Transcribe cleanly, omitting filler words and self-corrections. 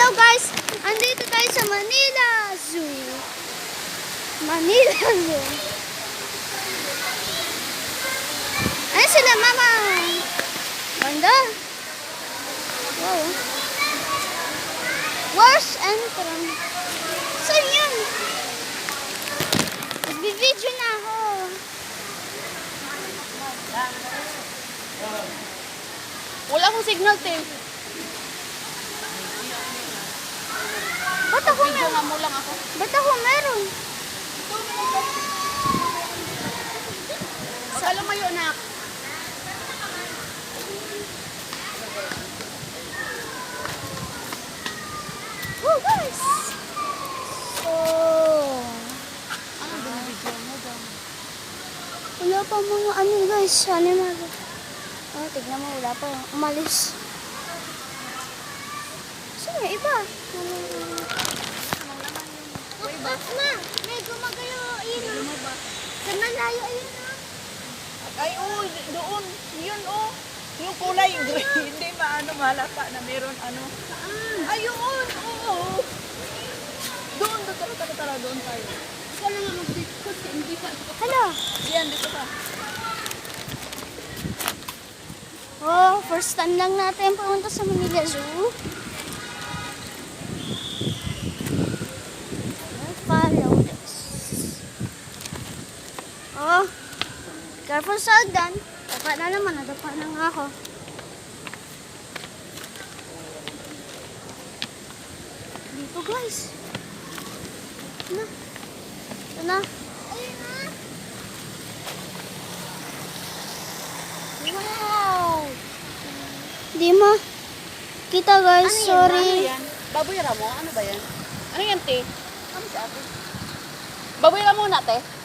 Hello guys, andito tayo sa Manila Zoo. Manila Zoo. Ayan sila mama. Ganda. Wow. Where's entrance? Saan yun? Nagbibideo na ako. Wala akong signal, te. Ba't ako Video meron? nga mo lang ako. Ba't ako meron? Sa lumayo na. Oh guys. So, Ano ba video mo ba? wala pa mga ano guys, animal. Oh, tignan mo, wala pa. Umalis. Saan yung iba? Ma, may gumagayo. Ayun o. Sa malayo, ayun o. Ay, oh, doon. Yun, oh. Yung kulay green. Hindi malata na meron ano. Ayun, oo. Doon, tara, doon tayo. Ikaw na nga mag-discuss, hindi ka. Hello. Yan, dito ka. Oh, first time lang natin pumunta sa Manila Zoo. Follow this. Oh, careful sa hagdan. Dapa na naman, nadapa na nga ako. Dito guys. Ito na. Ito na. Wow! Di mo. Kita guys, sorry. Ano yan? Baboy ramo? Ano ba yan? Ano yan, te? Ano si ate? Baboy ramo na, te?